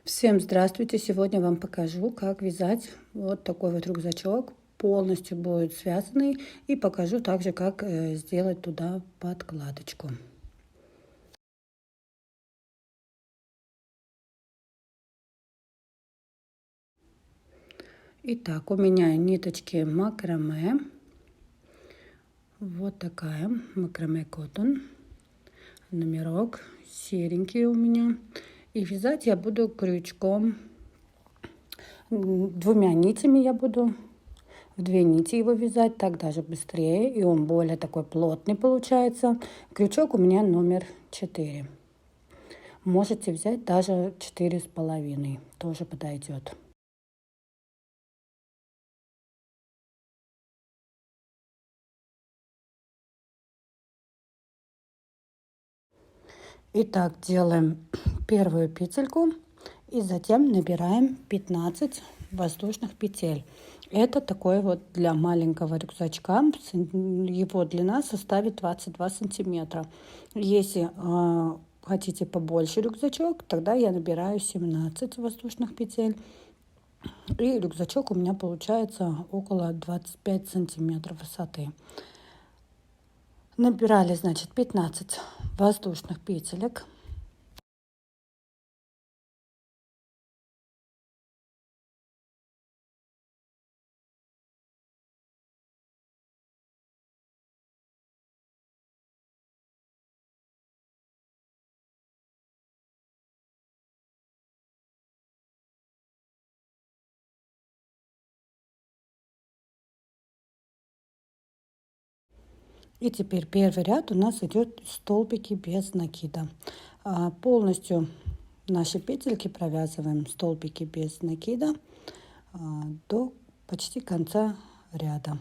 Всем здравствуйте! Сегодня вам покажу, как вязать вот такой вот рюкзачок. Полностью будет связанный. И покажу также, как сделать туда подкладочку. Итак, у меня ниточки макраме. Вот такая макраме коттон. Номерок серенький у меня. И вязать я буду крючком. Двумя нитями я буду в 2 нити его вязать, так даже быстрее, и он более такой плотный получается. Крючок у меня номер 4. Можете взять даже 4,5, тоже подойдет. Итак, делаем первую петельку и затем набираем 15 воздушных петель. Это такой вот для маленького рюкзачка, его длина составит 22 сантиметра. Если хотите побольше рюкзачок, тогда я набираю 17 воздушных петель. И рюкзачок у меня получается около 25 сантиметров высоты. Набирали, значит, 15 воздушных петелек. И теперь первый ряд у нас идет столбики без накида. Полностью наши петельки провязываем столбики без накида до почти конца ряда.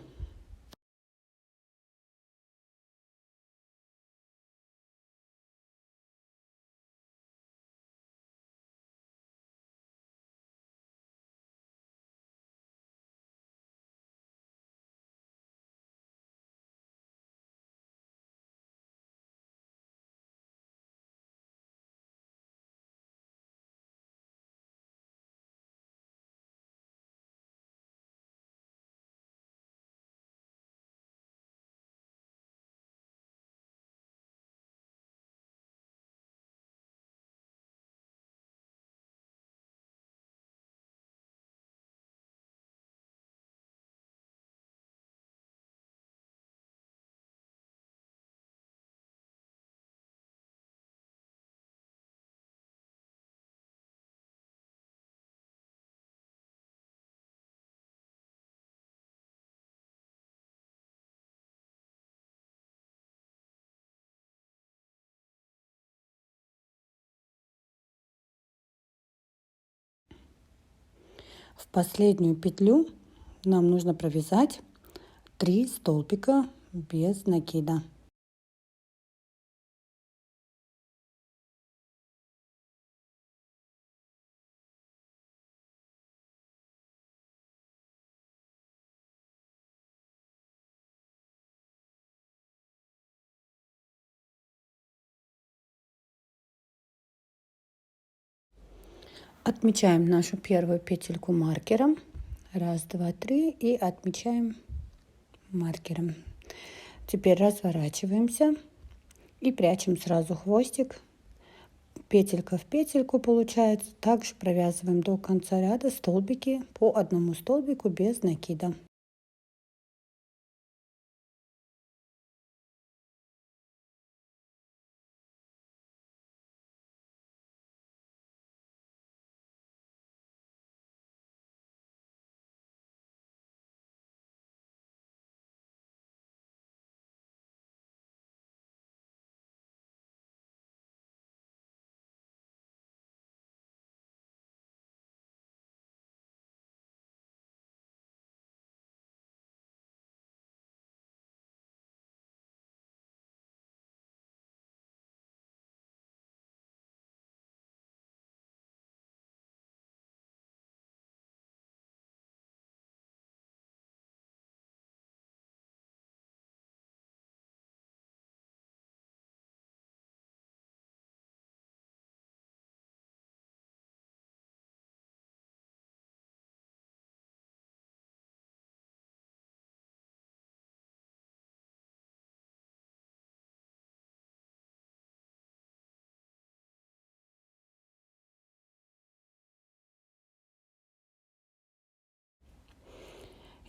В последнюю петлю нам нужно провязать 3 столбика без накида. Отмечаем нашу первую петельку маркером. 1, 2, 3 и отмечаем маркером. Теперь разворачиваемся и прячем сразу хвостик. Петелька в петельку получается. Также провязываем до конца ряда столбики по одному столбику без накида.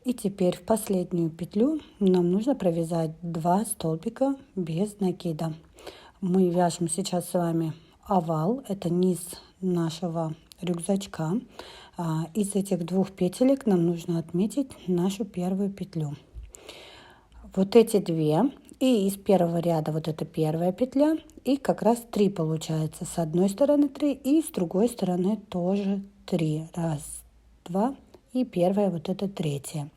И теперь в последнюю петлю нам нужно провязать 2 столбика без накида. Мы вяжем сейчас с вами овал, это низ нашего рюкзачка. Из этих 2 петелек нам нужно отметить нашу первую петлю. Вот эти 2, и из первого ряда вот эта первая петля, и как раз 3 получается. С одной стороны 3 и с другой стороны тоже 3. Раз, два, и первая вот эта третья.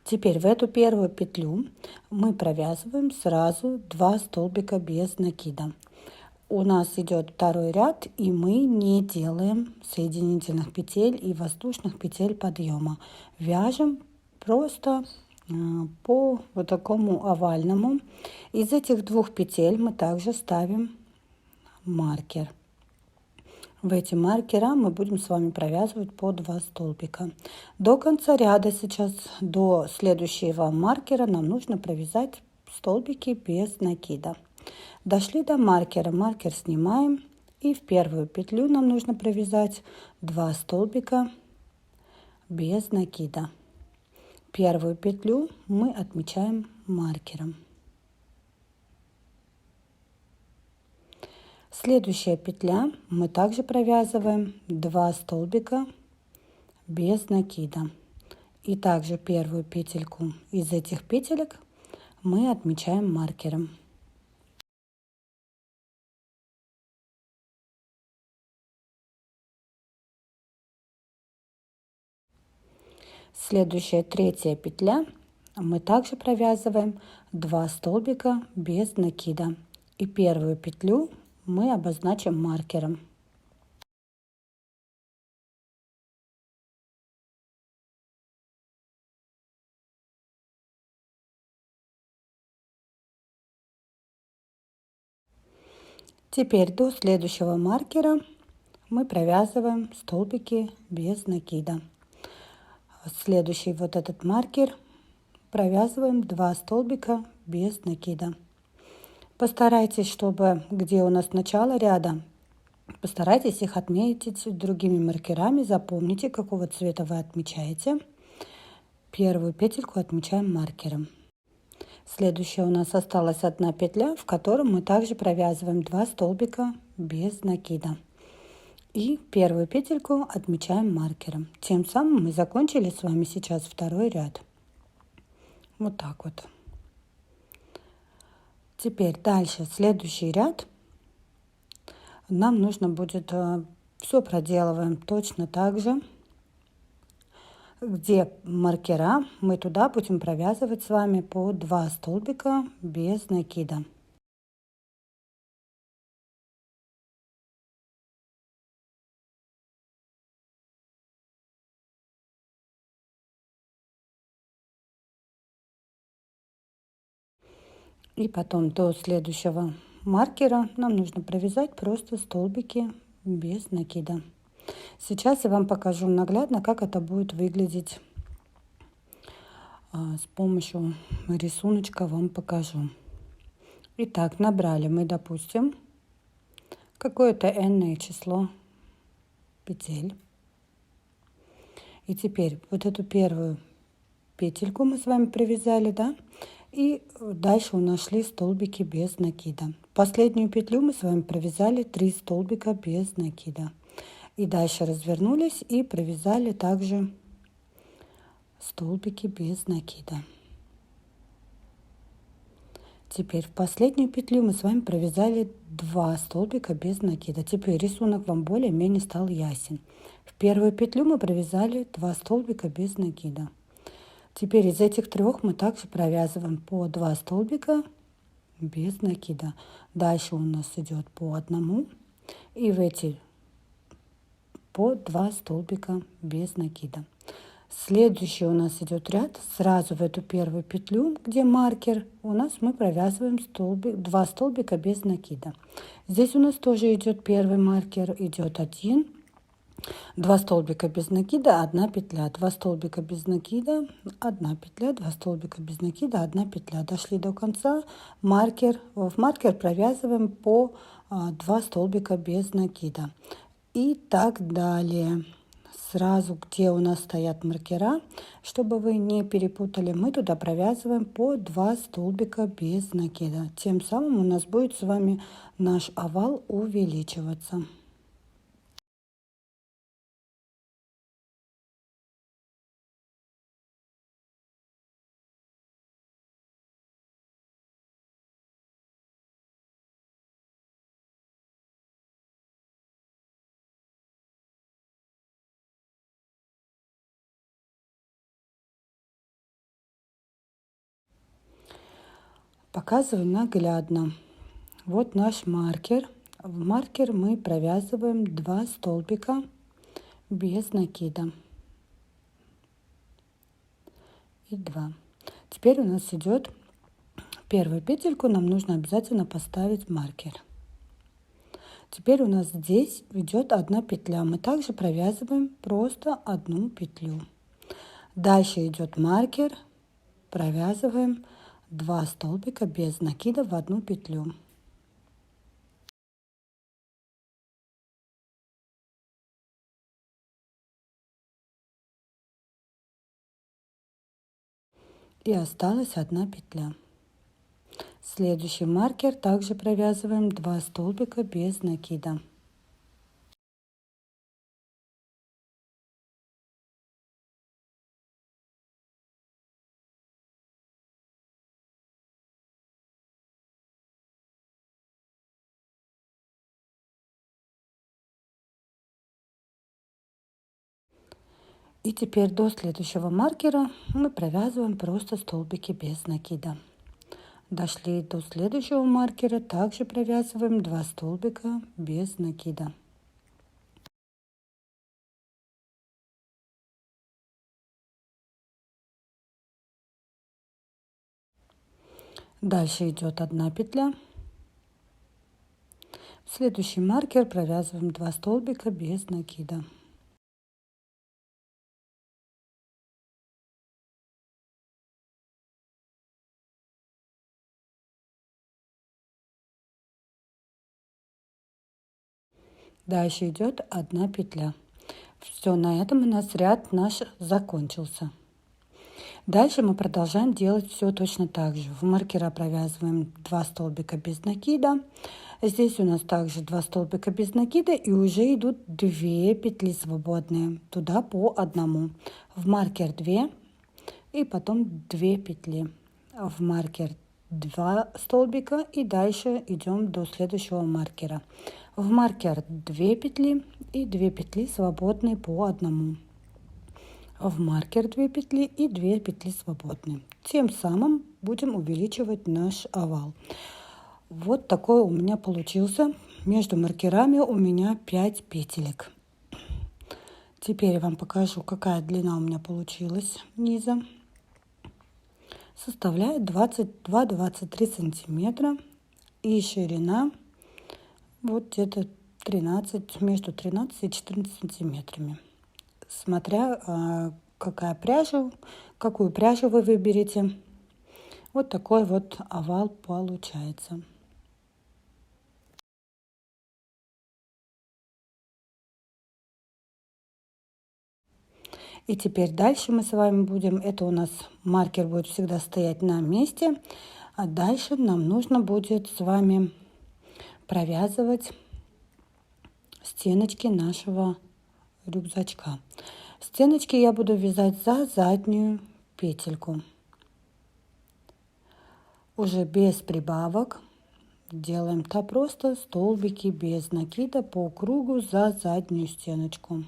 Теперь в эту первую петлю мы провязываем сразу 2 столбика без накида. У нас идет второй ряд, и мы не делаем соединительных петель и воздушных петель подъема. Вяжем просто по вот такому овальному. Из этих 2 петель мы также ставим маркер. В эти маркера мы будем с вами провязывать по 2 столбика. До конца ряда сейчас, до следующего маркера, нам нужно провязать столбики без накида. Дошли до маркера, маркер снимаем, и в первую петлю нам нужно провязать 2 столбика без накида. Первую петлю мы отмечаем маркером. Следующая петля мы также провязываем 2 столбика без накида. И также первую петельку из этих петелек мы отмечаем маркером. Следующая третья петля мы также провязываем 2 столбика без накида. И первую петлю мы обозначим маркером. Теперь до следующего маркера мы провязываем столбики без накида. Следующий вот этот маркер провязываем 2 столбика без накида. Постарайтесь, чтобы где у нас начало ряда, постарайтесь их отметить другими маркерами. Запомните, какого цвета вы отмечаете. Первую петельку отмечаем маркером. Следующая у нас осталась одна петля, в которой мы также провязываем 2 столбика без накида. И первую петельку отмечаем маркером. Тем самым мы закончили с вами сейчас второй ряд. Вот так вот. Теперь дальше, следующий ряд. Нам нужно будет, все проделываем точно так же. Где маркера, мы туда будем провязывать с вами по 2 столбика без накида. И потом до следующего маркера нам нужно провязать просто столбики без накида. Сейчас я вам покажу наглядно, как это будет выглядеть. С помощью рисуночка вам покажу. Итак, набрали мы, допустим, какое-то n число петель. И теперь вот эту первую петельку мы с вами провязали, да? И дальше у нас шли столбики без накида. Последнюю петлю мы с вами провязали 3 столбика без накида. И дальше развернулись и провязали также столбики без накида. Теперь в последнюю петлю мы с вами провязали 2 столбика без накида. Теперь рисунок вам более-менее стал ясен. В первую петлю мы провязали 2 столбика без накида. Теперь из этих 3 мы также провязываем по 2 столбика без накида. Дальше у нас идет по одному, и в эти по 2 столбика без накида. Следующий у нас идет ряд. Сразу в эту первую петлю, где маркер, у нас мы провязываем 2 столбика без накида. Здесь у нас тоже идет первый маркер, идет 1. 2 столбика без накида, 1 петля, 2 столбика без накида, 1 петля, 2 столбика без накида, 1 петля. Дошли до конца, маркер, в маркер провязываем по 2 столбика без накида. И так далее. сразу, где у нас стоят маркера, чтобы вы не перепутали, мы туда провязываем по 2 столбика без накида. Тем самым у нас будет с вами наш овал увеличиваться. Показываю наглядно. Вот наш маркер. В маркер мы провязываем 2 столбика без накида. И 2. Теперь у нас идет первую петельку, нам нужно обязательно поставить маркер. Теперь у нас здесь идет 1 петля. Мы также провязываем просто 1 петлю. Дальше идет маркер, провязываем 2 столбика без накида в 1 петлю. И осталась 1 петля. Следующий маркер также провязываем 2 столбика без накида. И теперь до следующего маркера мы провязываем просто столбики без накида. Дошли до следующего маркера, также провязываем 2 столбика без накида. Дальше идет 1 петля. В следующий маркер провязываем 2 столбика без накида. Дальше идет 1 петля. Все, на этом у нас ряд наш закончился. Дальше мы продолжаем делать все точно так же. В маркера провязываем 2 столбика без накида. Здесь у нас также 2 столбика без накида и уже идут 2 петли свободные. Туда по одному. В маркер 2 и потом 2 петли. В маркер 2 столбика и дальше идем до следующего маркера. В маркер 2 петли и 2 петли свободные по одному. В маркер 2 петли и 2 петли свободные. Тем самым будем увеличивать наш овал. Вот такой у меня получился. Между маркерами у меня 5 петелек. Теперь я вам покажу, какая длина у меня получилась низа. Составляет 22-23 сантиметра. И ширина вот где-то 13, между 13 и 14 сантиметрами. Смотря какую пряжу вы выберете. Вот такой вот овал получается. И теперь дальше мы с вами будем, это у нас маркер будет всегда стоять на месте, а дальше нам нужно будет с вами провязывать стеночки нашего рюкзачка. Стеночки я буду вязать за заднюю петельку. Уже без прибавок делаем просто столбики без накида по кругу за заднюю стеночку.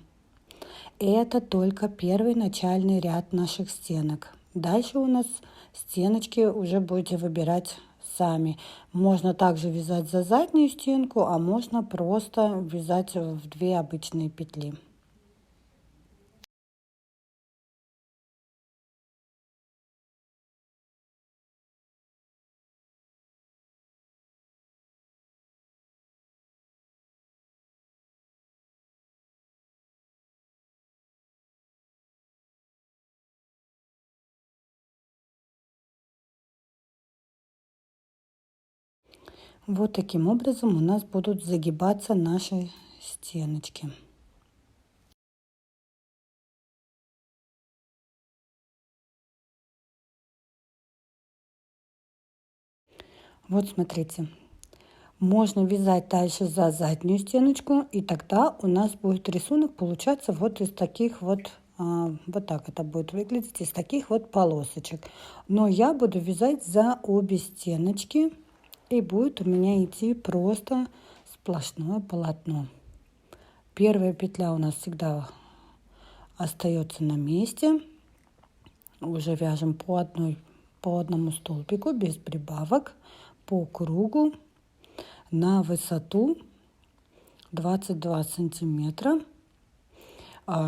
Это только первый начальный ряд наших стенок. Дальше у нас стеночки уже будете выбирать сами. Можно также вязать за заднюю стенку, а можно просто вязать в 2 обычные петли. Вот таким образом у нас будут загибаться наши стеночки. Вот смотрите, можно вязать дальше за заднюю стеночку, и тогда у нас будет рисунок получаться вот из таких вот, вот так это будет выглядеть, из таких вот полосочек. Но я буду вязать за обе стеночки, и будет у меня идти просто сплошное полотно. Первая петля у нас всегда остается на месте. Уже вяжем по одному столбику без прибавок по кругу на высоту 22 сантиметра,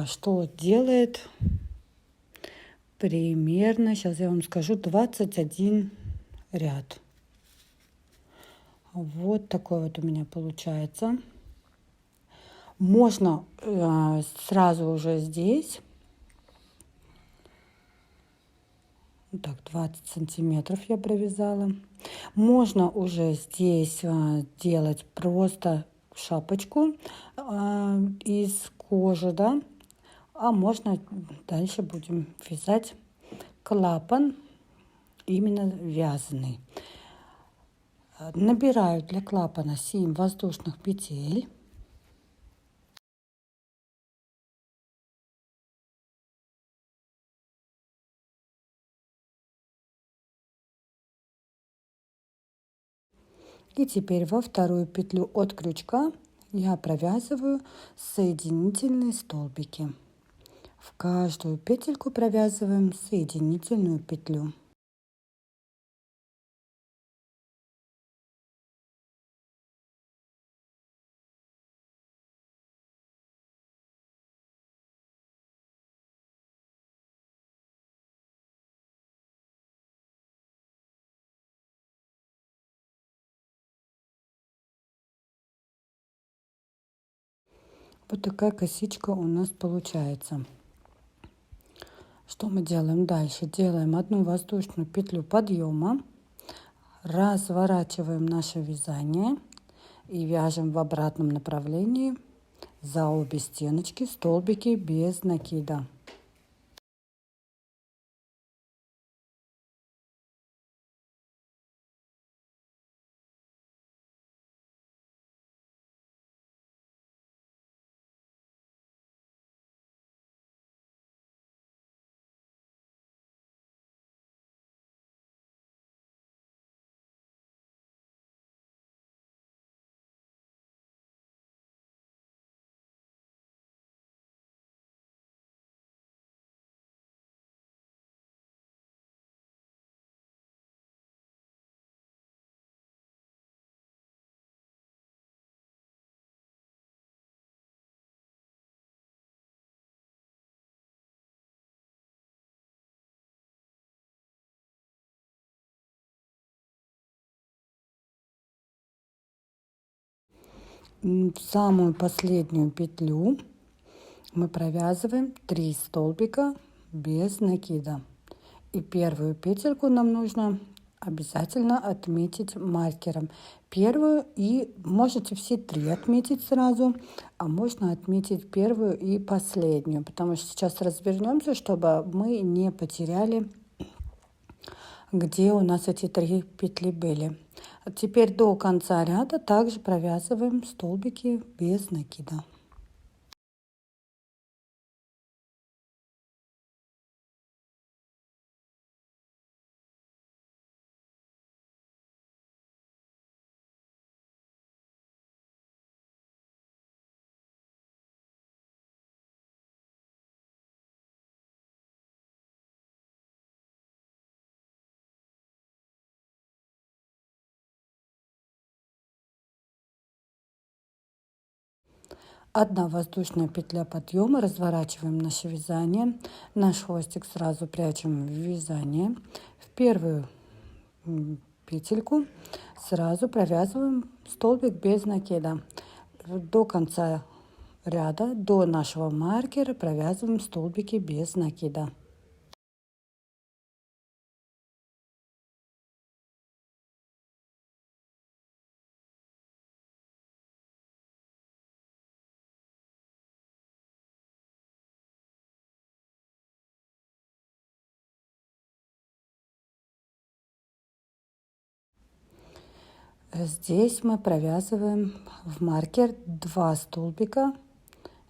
что делает примерно, сейчас я вам скажу, 21 ряд. Вот такой вот у меня получается. Можно сразу уже здесь, так, 20 сантиметров я провязала. Можно уже здесь делать просто шапочку из кожи, да, а можно дальше будем вязать клапан именно вязаный. Набираю для клапана 7 воздушных петель. И теперь во вторую петлю от крючка я провязываю соединительные столбики. В каждую петельку провязываем соединительную петлю. Вот такая косичка у нас получается. Что мы делаем дальше? Делаем одну воздушную петлю подъема, разворачиваем наше вязание и вяжем в обратном направлении за обе стеночки столбики без накида. В самую последнюю петлю мы провязываем 3 столбика без накида. И первую петельку нам нужно обязательно отметить маркером. Первую, и можете все 3 отметить сразу, а можно отметить первую и последнюю, потому что сейчас развернемся, чтобы мы не потеряли, где у нас эти 3 петли были. Теперь до конца ряда также провязываем столбики без накида. Одна воздушная петля подъема, разворачиваем наше вязание, наш хвостик сразу прячем в вязание, в первую петельку сразу провязываем столбик без накида. До конца ряда, до нашего маркера провязываем столбики без накида. Здесь мы провязываем в маркер 2 столбика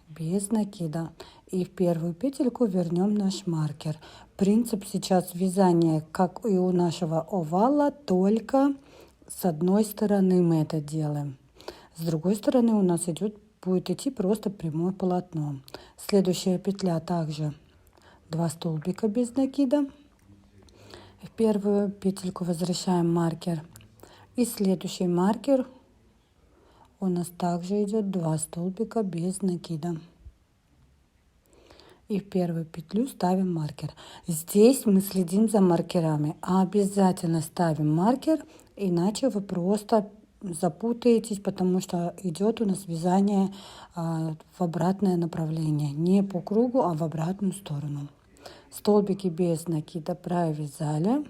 без накида. И в первую петельку вернем наш маркер. Принцип сейчас вязания, как и у нашего овала, только с одной стороны мы это делаем. С другой стороны у нас будет идти просто прямое полотно. Следующая петля также 2 столбика без накида. В первую петельку возвращаем маркер. И следующий маркер у нас также идет 2 столбика без накида. И в первую петлю ставим маркер. Здесь мы следим за маркерами. Обязательно ставим маркер, иначе вы просто запутаетесь, потому что идет у нас вязание в обратное направление. Не по кругу, а в обратную сторону. Столбики без накида провязали.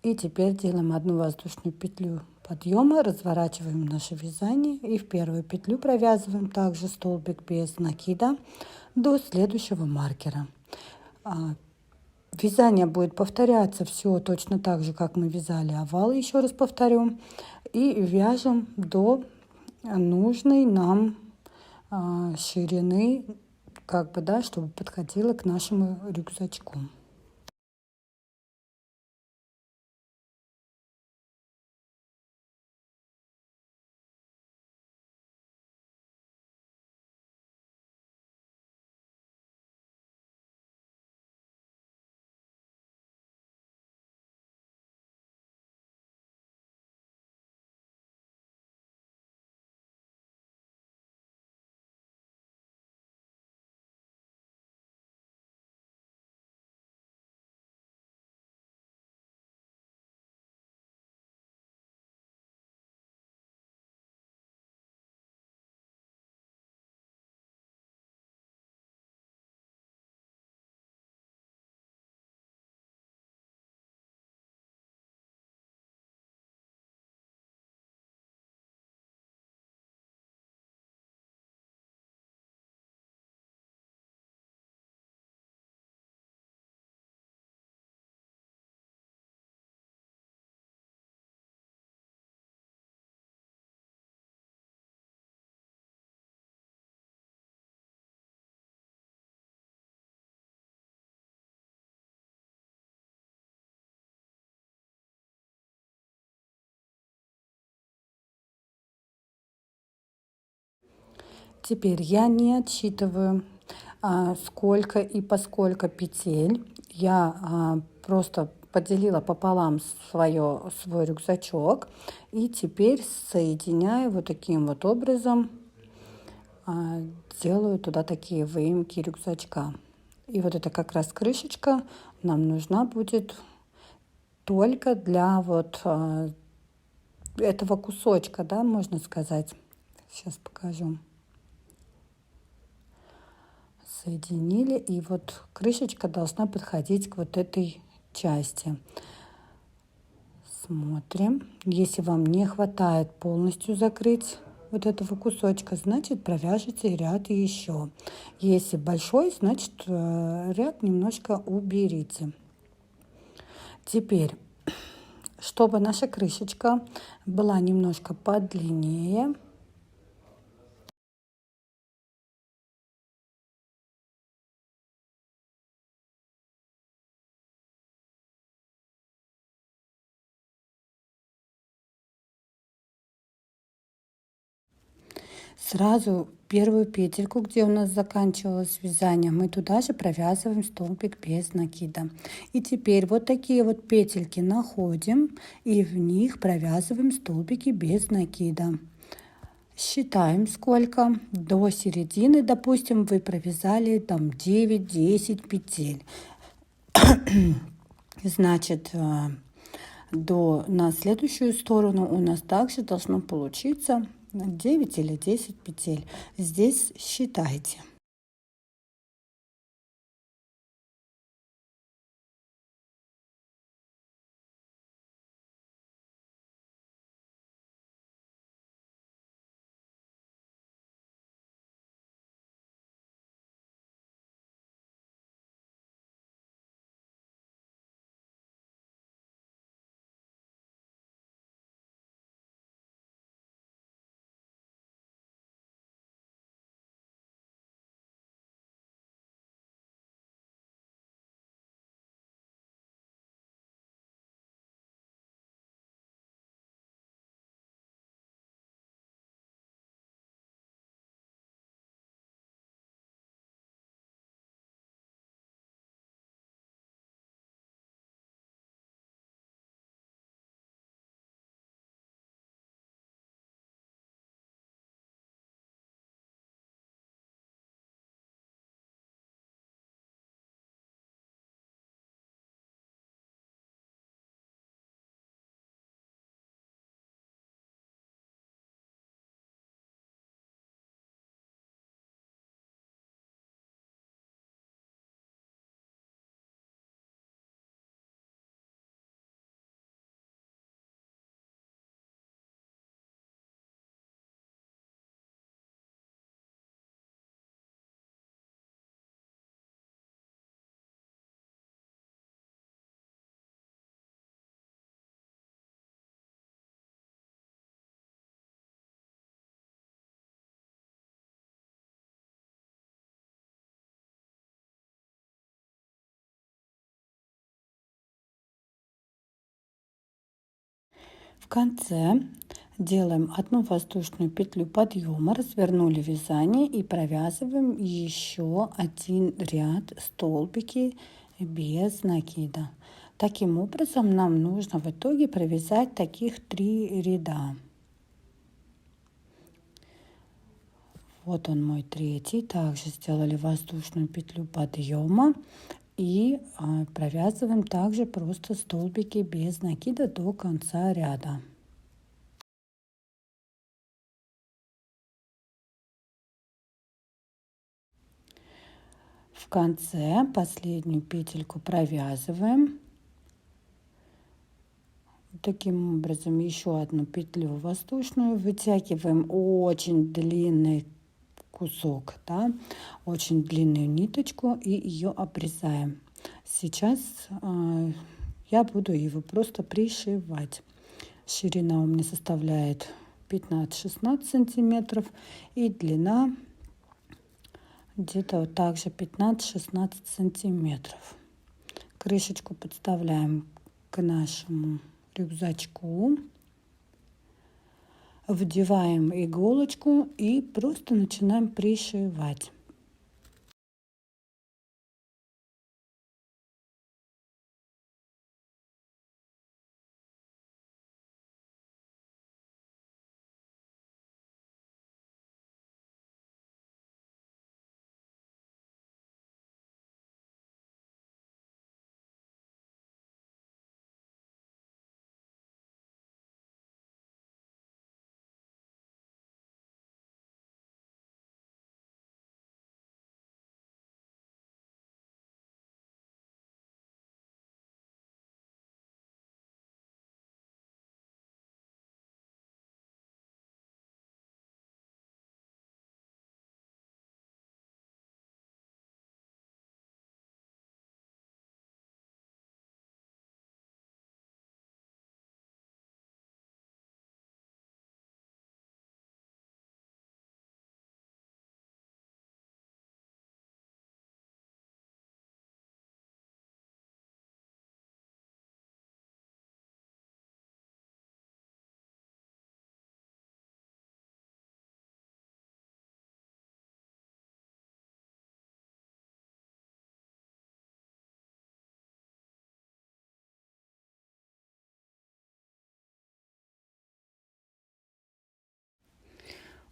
И теперь делаем одну воздушную петлю подъема, разворачиваем наше вязание и в первую петлю провязываем также столбик без накида до следующего маркера. Вязание будет повторяться все точно так же, как мы вязали овал, еще раз повторю, и вяжем до нужной нам ширины, как бы, да, чтобы подходило к нашему рюкзачку. Теперь я не отсчитываю, сколько и поскольку петель. Я просто поделила пополам свой рюкзачок. И теперь соединяю вот таким вот образом, делаю туда такие выемки рюкзачка. И вот это как раз крышечка нам нужна будет только для вот этого кусочка, да, можно сказать. Сейчас покажу. Соединили, и вот крышечка должна подходить к вот этой части. Смотрим. Если вам не хватает полностью закрыть вот этого кусочка, значит провяжите ряд еще. Если большой, значит ряд немножко уберите. Теперь, чтобы наша крышечка была немножко подлиннее, сразу первую петельку, где у нас заканчивалось вязание, мы туда же провязываем столбик без накида. И теперь вот такие вот петельки находим и в них провязываем столбики без накида. Считаем сколько до середины, допустим, вы провязали там 9-10 петель. Значит, на следующую сторону у нас также должно получиться 9 или 10 петель. Здесь считайте. В конце делаем одну воздушную петлю подъема, развернули вязание и провязываем еще один ряд столбики без накида. Таким образом нам нужно в итоге провязать таких 3 ряда. Вот он мой третий. Также сделали воздушную петлю подъема и провязываем также просто столбики без накида до конца ряда. В конце последнюю петельку провязываем. Таким образом еще одну петлю воздушную, вытягиваем очень длинный кусок, да, очень длинную ниточку и ее обрезаем. Сейчас я буду его просто пришивать. Ширина у меня составляет 15-16 сантиметров и длина где-то вот также 15-16 сантиметров. Крышечку подставляем к нашему рюкзачку, вдеваем иголочку и просто начинаем пришивать.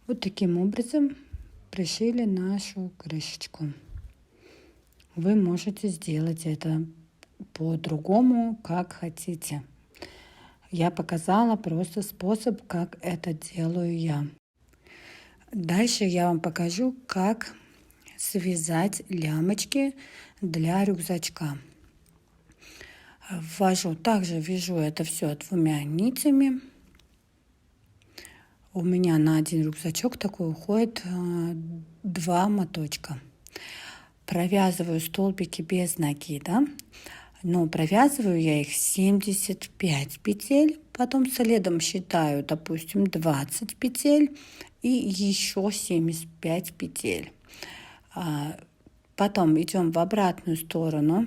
Вот таким образом пришили нашу крышечку. Вы можете сделать это по-другому, как хотите. Я показала просто способ, как это делаю я. Дальше я вам покажу, как связать лямочки для рюкзачка. Также вяжу это все 2 нитями. У меня на один рюкзачок такой уходит 2 моточка. Провязываю столбики без накида, но провязываю я их 75 петель, потом следом считаю, допустим, 20 петель и еще 75 петель. Потом идем в обратную сторону,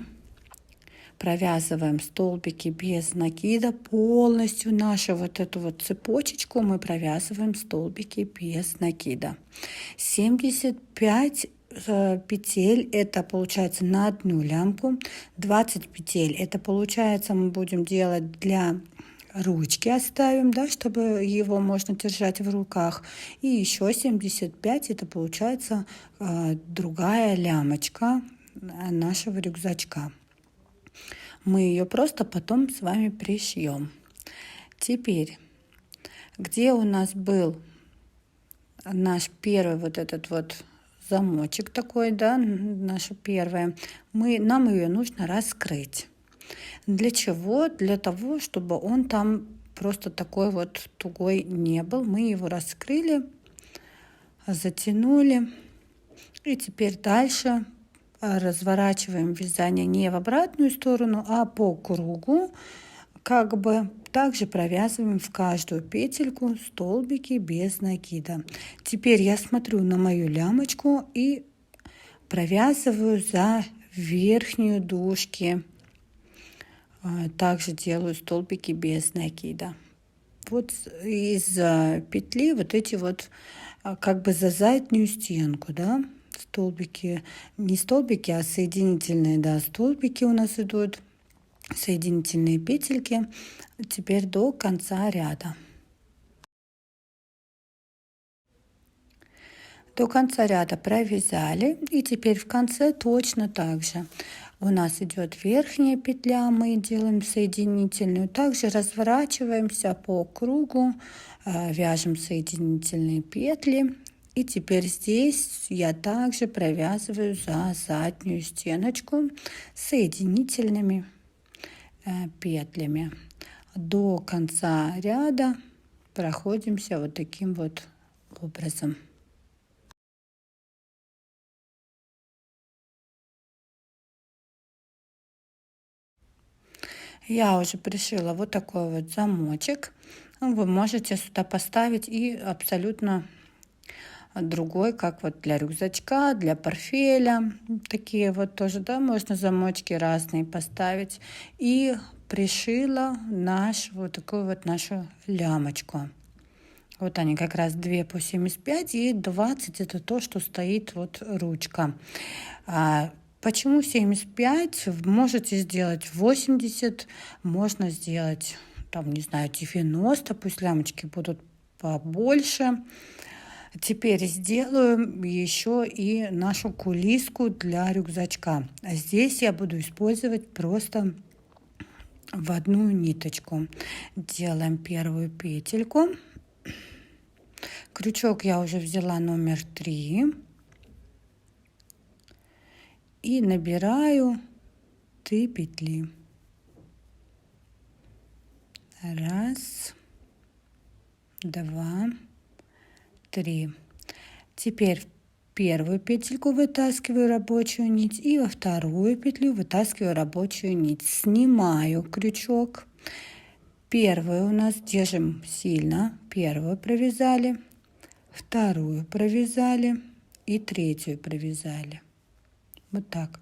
провязываем столбики без накида, полностью нашу вот эту вот цепочечку мы провязываем столбики без накида. 75 петель это получается на одну лямку, 20 петель это получается мы будем делать для ручки, оставим, да, чтобы его можно держать в руках, и еще 75 это получается другая лямочка нашего рюкзачка. Мы ее просто потом с вами пришьем. Теперь, где у нас был наш первый вот этот вот замочек такой, да, наша первая, нам ее нужно раскрыть. Для чего? Для того, чтобы он там просто такой вот тугой не был. Мы его раскрыли, затянули. И теперь дальше разворачиваем вязание не в обратную сторону, а по кругу. Как бы также провязываем в каждую петельку столбики без накида. Теперь я смотрю на мою лямочку и провязываю за верхнюю дужки. Также делаю столбики без накида. вот из петли вот эти вот как бы за заднюю стенку, да, столбики, не столбики, а соединительные, да, столбики у нас идут, соединительные петельки, теперь до конца ряда. До конца ряда провязали, и теперь в конце точно так же. У нас идет верхняя петля, мы делаем соединительную. Также разворачиваемся по кругу, вяжем соединительные петли. И теперь здесь я также провязываю за заднюю стеночку соединительными петлями. До конца ряда проходимся вот таким вот образом. Я уже пришила вот такой вот замочек. Вы можете сюда поставить и абсолютно другой, как вот для рюкзачка, для портфеля. Такие вот тоже, да, можно замочки разные поставить. И пришила вот такую вот нашу лямочку. Вот они как раз 2 по 75 и 20 это то, что стоит вот ручка. Почему 75? Можете сделать 80, можно сделать, там, не знаю, 90, пусть лямочки будут побольше. Теперь сделаю еще и нашу кулиску для рюкзачка. Здесь я буду использовать просто в одну ниточку. Делаем первую петельку. Крючок я уже взяла номер 3. И набираю 3 петли. Раз, два, три. Теперь в первую петельку вытаскиваю рабочую нить и во вторую петлю вытаскиваю рабочую нить. Снимаю крючок. Первую у нас держим сильно. Первую провязали, вторую провязали и третью провязали. Вот так.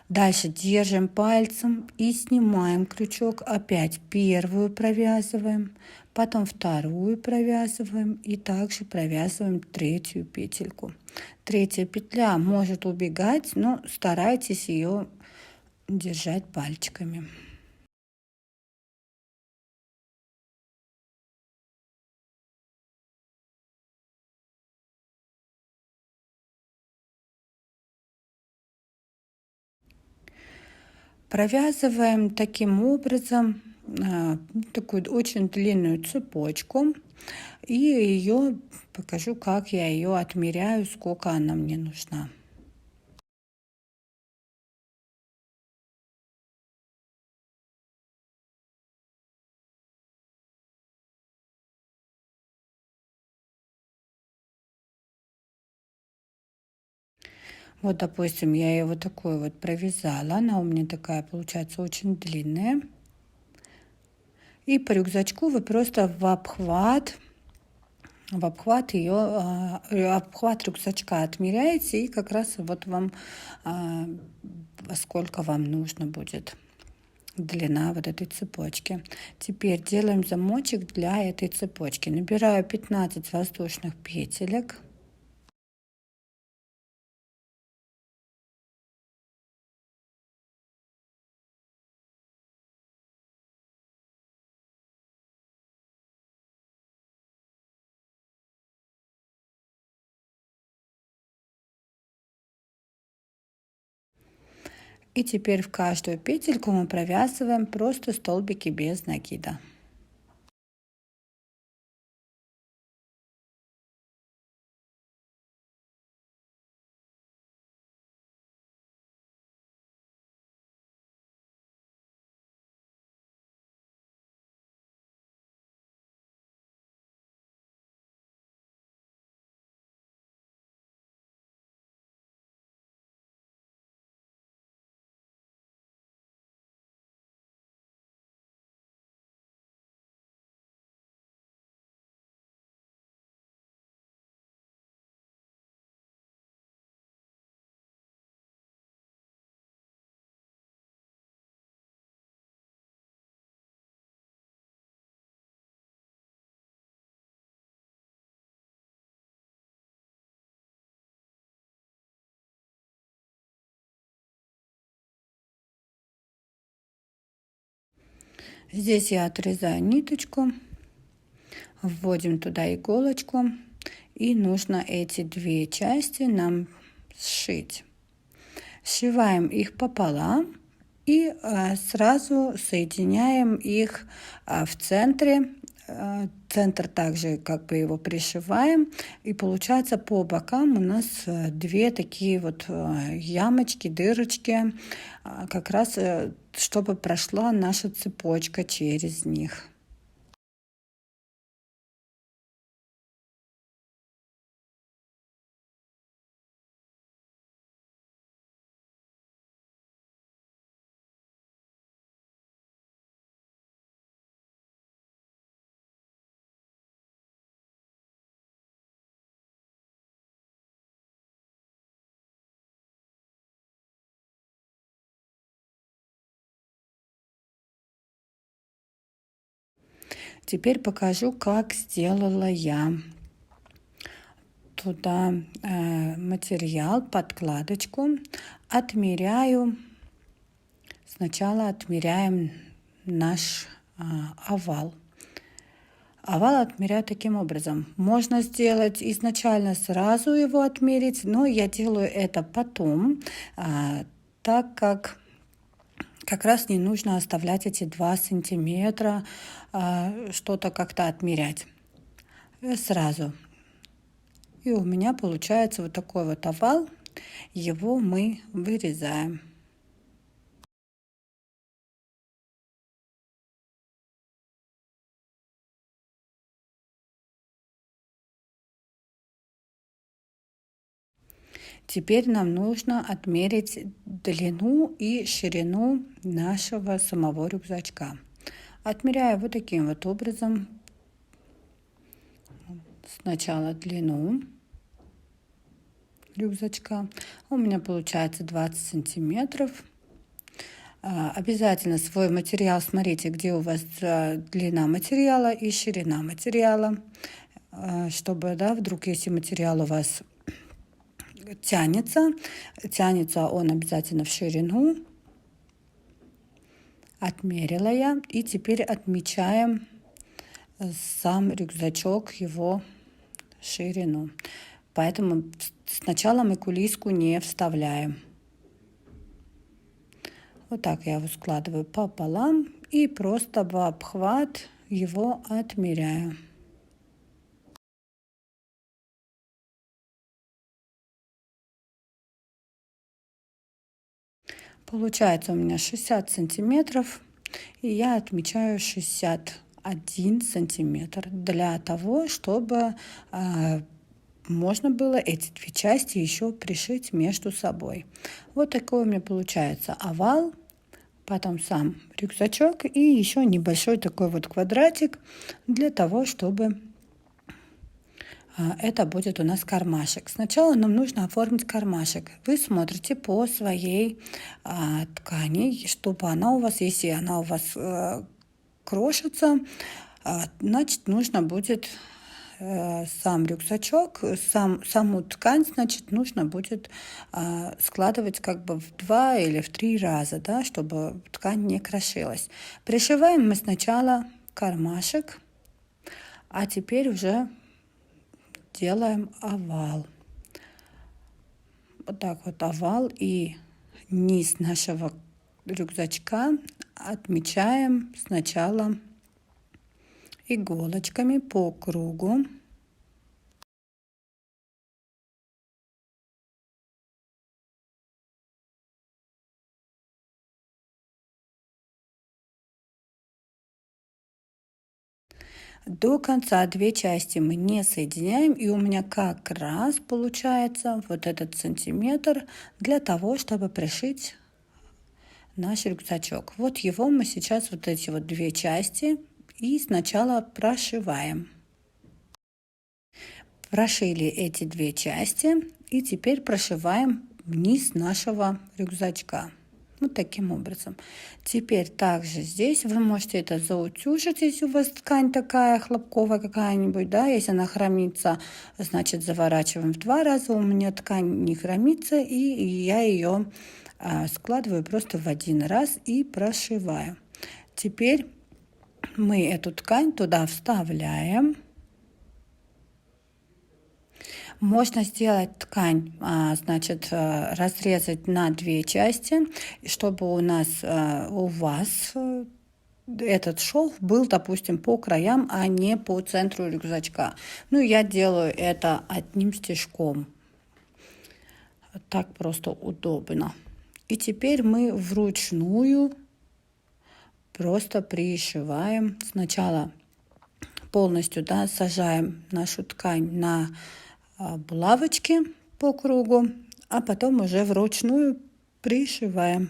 Дальше держим пальцем и снимаем крючок. Опять первую провязываем, потом вторую провязываем и также провязываем третью петельку. Третья петля может убегать, но старайтесь ее держать пальчиками. Провязываем таким образом такую очень длинную цепочку. И ее покажу, как я ее отмеряю, сколько она мне нужна. Вот, допустим, я ее вот такую вот провязала. Она у меня такая получается очень длинная. И по рюкзачку вы просто в обхват ее, обхват рюкзачка отмеряете, и как раз вот вам сколько вам нужно будет длина вот этой цепочки. Теперь делаем замочек для этой цепочки. Набираю 15 воздушных петелек. И теперь в каждую петельку мы провязываем просто столбики без накида. Здесь я отрезаю ниточку, вводим туда иголочку, и нужно эти две части нам сшить. Сшиваем их пополам и сразу соединяем их в центре. Центр также как бы его пришиваем, и получается по бокам у нас две такие вот ямочки, дырочки, как раз чтобы прошла наша цепочка через них. Теперь покажу, как сделала я. Туда материал, подкладочку. Отмеряю. Сначала отмеряем наш овал. Овал отмеряю таким образом. Можно сделать изначально сразу его отмерить, но я делаю это потом, так как раз не нужно оставлять эти 2 сантиметра, что-то как-то отмерять сразу. И у меня получается вот такой вот овал. Его мы вырезаем. Теперь нам нужно отмерить длину и ширину нашего самого рюкзачка. Отмеряю вот таким вот образом. Сначала длину рюкзачка. У меня получается 20 сантиметров. Обязательно свой материал смотрите, где у вас длина материала и ширина материала, чтобы, да, вдруг если материал у вас тянется он обязательно в ширину. Отмерила я, и теперь отмечаем сам рюкзачок, его ширину. Поэтому сначала мы кулиску не вставляем. Вот так я его складываю пополам и просто в обхват его отмеряю. Получается у меня 60 сантиметров, и я отмечаю 61 сантиметр для того, чтобы можно было эти две части еще пришить между собой. Вот такой у меня получается овал, потом сам рюкзачок и еще небольшой такой вот квадратик для того, чтобы это будет у нас кармашек. Сначала нам нужно оформить кармашек. Вы смотрите по своей ткани, чтобы она у вас, если она у вас крошится, значит нужно будет сам рюкзачок, саму ткань, значит, нужно будет складывать как бы в 2 или в 3 раза, да, чтобы ткань не крошилась. Пришиваем мы сначала кармашек, а теперь уже делаем овал. Вот так вот овал, и низ нашего рюкзачка отмечаем сначала иголочками по кругу. До конца две части мы не соединяем, и у меня как раз получается вот этот сантиметр для того, чтобы пришить наш рюкзачок. Вот его мы сейчас, вот эти вот две части, и сначала прошиваем. Прошили эти две части, и теперь прошиваем низ нашего рюкзачка. Вот таким образом. Теперь также здесь вы можете это заутюжить, если у вас ткань такая хлопковая какая-нибудь, да, если она хромится, значит заворачиваем в 2 раза. У меня ткань не хромится, и я ее складываю просто в 1 раз и прошиваю. Теперь Мы эту ткань туда вставляем. Можно сделать ткань, значит, разрезать на две части, чтобы у вас этот шов был, допустим, по краям, а не по центру рюкзачка. Ну, я делаю это одним стежком. Так просто удобно. И теперь мы вручную просто пришиваем. Сначала полностью, да, сажаем нашу ткань на булавочки по кругу, а потом уже вручную пришиваем.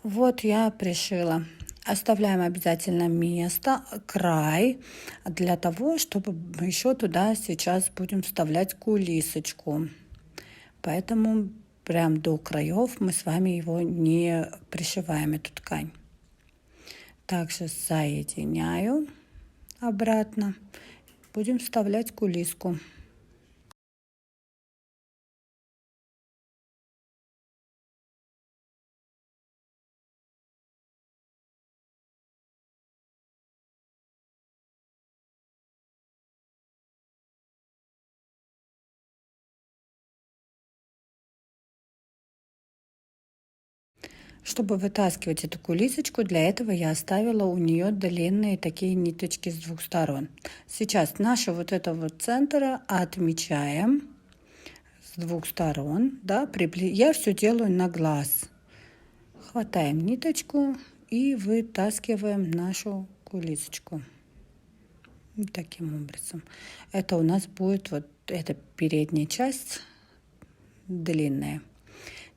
Вот я пришила. Оставляем обязательно место, край, для того, чтобы еще туда сейчас будем вставлять кулисочку. Поэтому прям до краев мы с вами его не пришиваем, эту ткань. Также соединяю обратно. Будем вставлять кулиску. Чтобы вытаскивать эту кулисочку, для этого я оставила у нее длинные такие ниточки с двух сторон. Сейчас наши вот это вот центра отмечаем с двух сторон, да, я все делаю на глаз. Хватаем ниточку и вытаскиваем нашу кулисочку. Вот таким образом. Это у нас будет вот эта передняя часть длинная.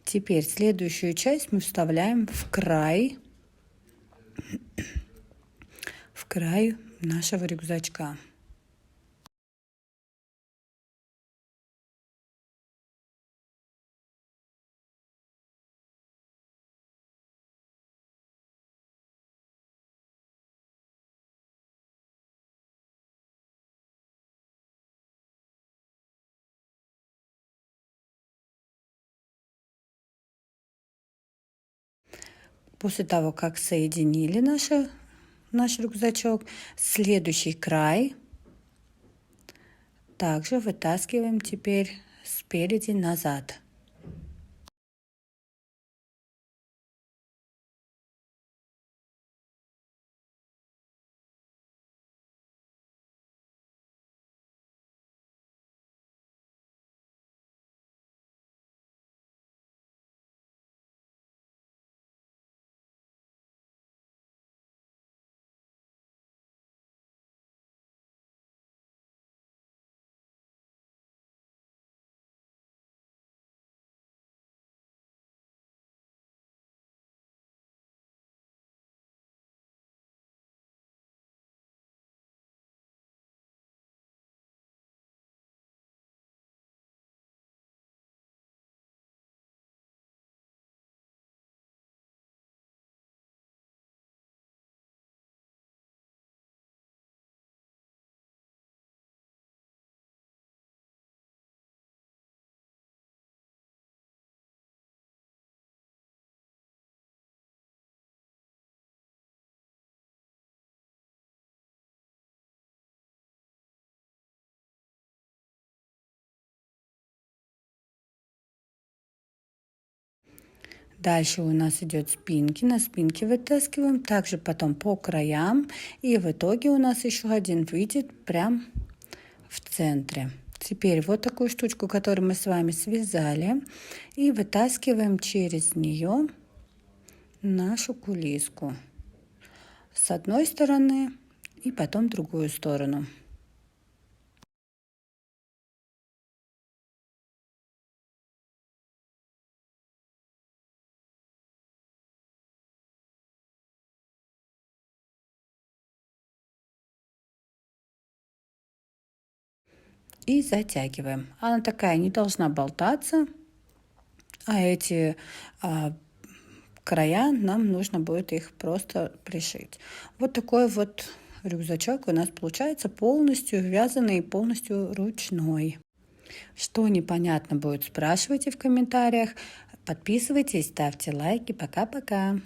Теперь следующую часть мы вставляем в край нашего рюкзачка. После того, как соединили наш рюкзачок, следующий край также вытаскиваем теперь спереди назад. Дальше у нас идет спинки, на спинке вытаскиваем, также потом по краям, и в итоге у нас еще один выйдет прям в центре. Теперь вот такую штучку, которую мы с вами связали, и вытаскиваем через нее нашу кулиску с одной стороны и потом другую сторону. И затягиваем. Она такая не должна болтаться, а эти края нам нужно будет их просто пришить. Вот такой вот рюкзачок у нас получается полностью вязаный, полностью ручной. Что непонятно будет, спрашивайте в комментариях. Подписывайтесь, ставьте лайки. Пока-пока.